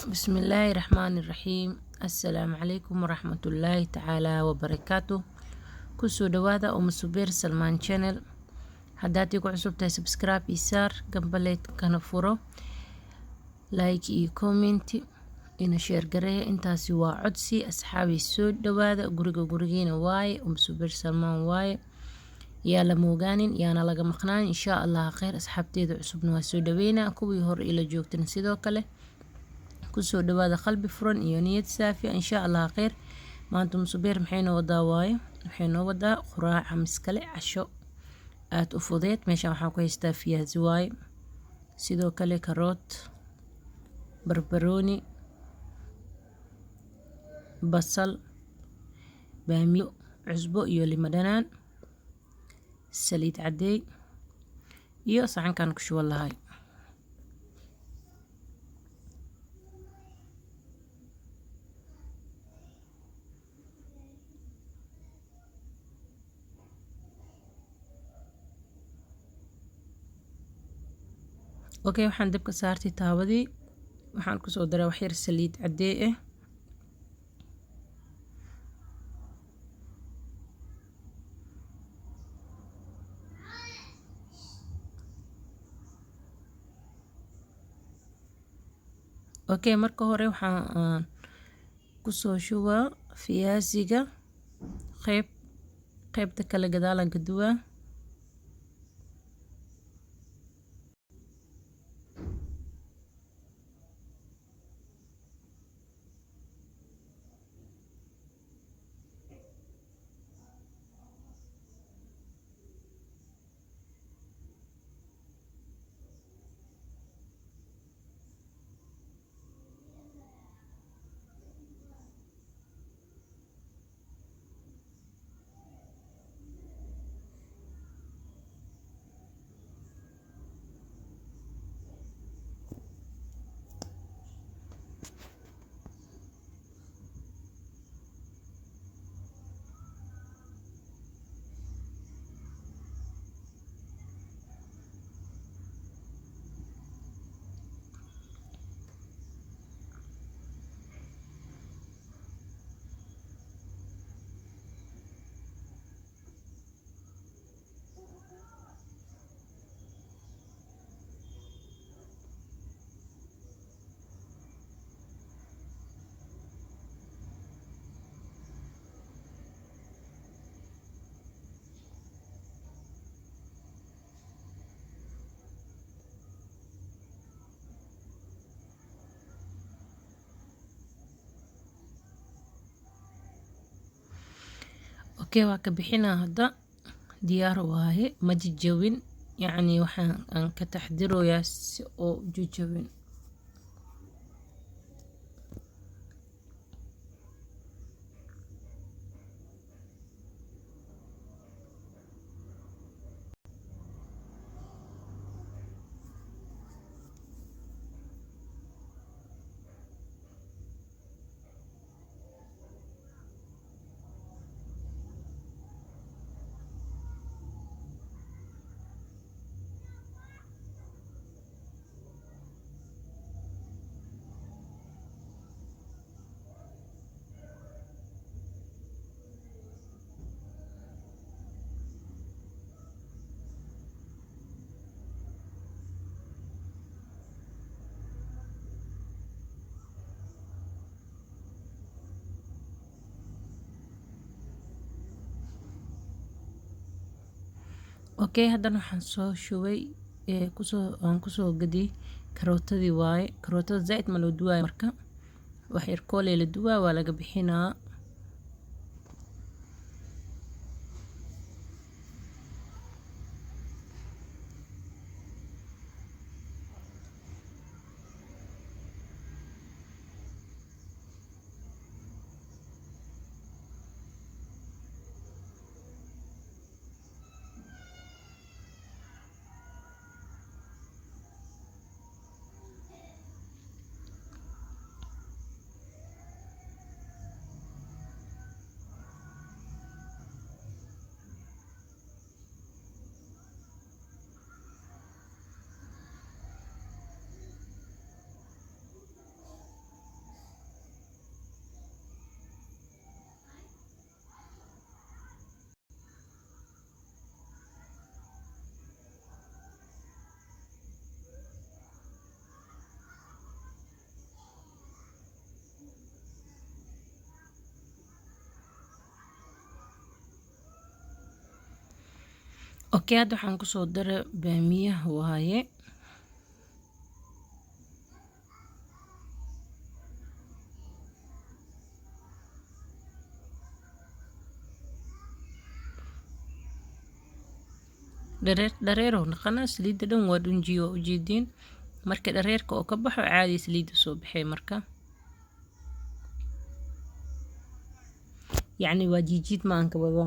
بسم الله الرحمن الرحيم. السلام عليكم ورحمة الله تعالى وبركاته. كسو دوادا ومسوبير سلمان channel. هداتي عصب تاي سبسكرايب يسار قبلت كنفورو لايك اي كومنتي إنا شير قرية انتاسي عدسي أصحابي السود دوادا قرقين واي ومسوبير سلمان واي يا لموغانين يا نلقى مقنان إن شاء الله خير أصحابتي دو عصب نواسو دوينا كوي هور إلى جوكتن سيدو كله kusoo dhawaada qalbi furan iyo niyad saafi insha Allah khayr. maanta musubeer maxay noo wadaa waaye waxay noo wadaa quraac miskale casho aad u fudeed. meeshaan waxaan ku haystaa fiyaasi waaye, sidoo kale karoot, barbarooni, basal, baamiyo, cusbo iyo lima dhanaan, saliid cadeey iyo saxankan ku shuban lahay. اوكي waxaan dabka saartay taawadii, waxaan ku soo daray wax yar saliid cadeey ah. اوكي marka hore waxaan ku soo shubaa fiyaasiga qaybta kala gadaalan ka duwaa. اوكي waa ka bixinaa hadda diyaar waaye, ma jijabin, yacni waxaan ka taxdiroyaa si oo jijabin. اوكي haddana waxaan soo shubay aan kusoo gadiyay karootadii waaye. karootada zaid ma loo duwaayo, marka wax yar kooley la duwaa waa laga bixinaa. okay hadda waxaan kusoo dara baamiyaha waaye dhareero naqana saliida dhan waa dhunjiyo ujeedin marka dhareerka oo ka baxo caadi saliida soo baxay marka yacni waa jiijid ma aan ka wado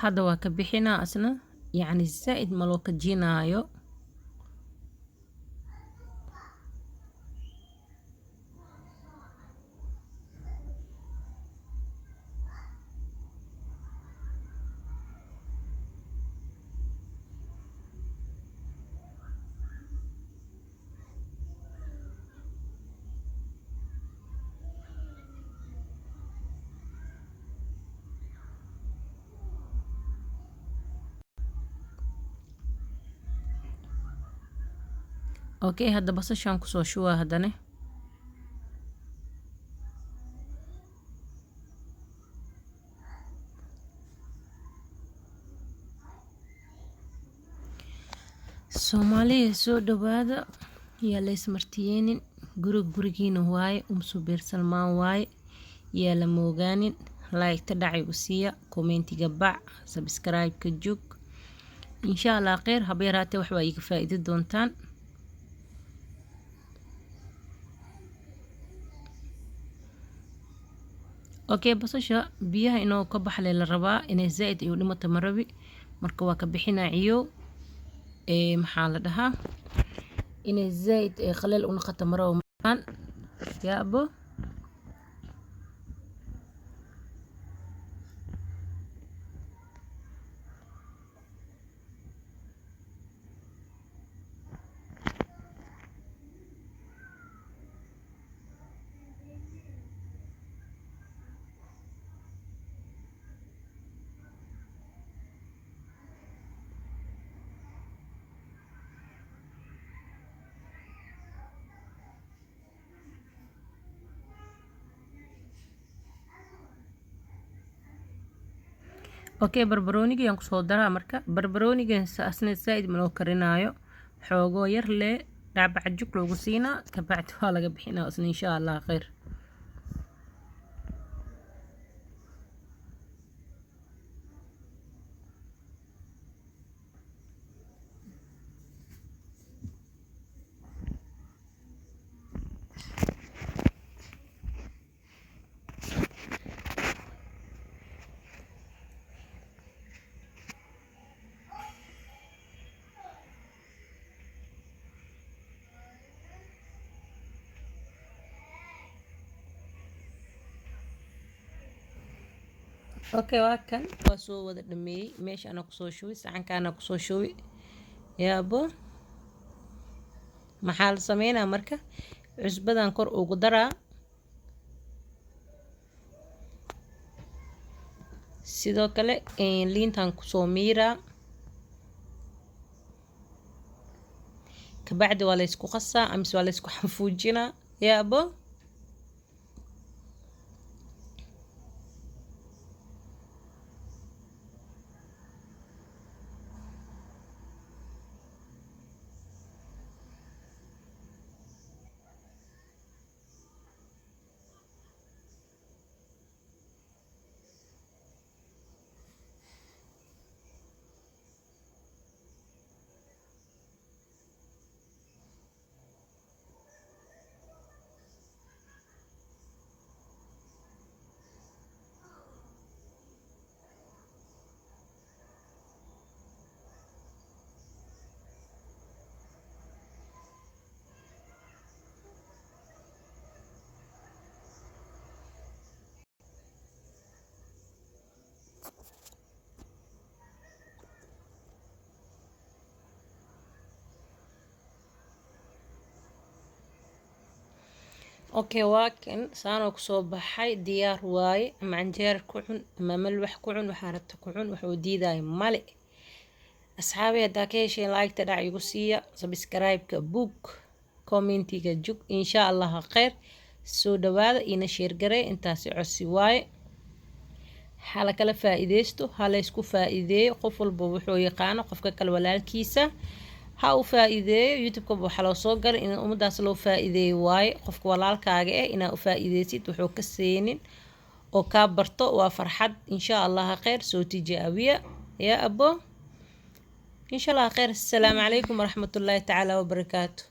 hadda waa ka bixinaa asna yacni zaa'id ma loo kajinaayo okay hadda basashaan kusoo shubaa haddana soomaaliya soo dhawaada yaa la ismartiyeenin gurigiina waaye Subeer Salmaan waaye yaa la moogaanin like-ta dhacay u siiya commentiga bac subscribe-ka joog insha Allah khayr haba yaraatee wax waa iga faa'iido doontaan okay basasha biyaha inoo ka baxle la rabaa inay zaa'id iyo dhimata marabi marka waa ka bixinaa ciyo maxaa la dhahaa inay zaa'id khaleel u noqoto maraw maan yaabo okay barbarooniga aan kusoo daraa marka barbarooniga asna zaa'id ma loo karinaayo xoogoo yar lee dhaabac jug loogu siinaa kabacdi waa laga bixinaa asna insha Allah khayr okay waa kan waa soo wada dhameeyay meesha ana kusoo shubay saxankaana kusoo shubay yaabo maxaa la sameynaa marka cusbadan kor ugu daraa sidoo kale liintan kusoo miiraa kabacdi waa la isku qasaa ama waa la isku xafuujinaa yaabo اوكي واكن سانو كسو بحي ديار واي اما عنجير كعن اما ملوح كعن وحارت كعن وحو ديداي مالي أصحابي هدا كيشين لايك تدع يقصية سبسكرايب كبوك كومنتي كجوك إن شاء الله خير سو دوادا إنا شير قري انتاسي عسي واي حالا كلا فائديستو حالا يسكو فائدي قفل بوحو يقانا قفك كالولال كيسا هاو فائدي يوتيوب كبو حلو صوغر إنا أمداس لو فائدي واي قفك ولال كاقي إنا فائديسي وحو كسينين oo kaa barto waa farxad insha allah khayr soo tijaabiya ya abo إن شاء الله خير. السلام عليكم ورحمة الله تعالى وبركاته.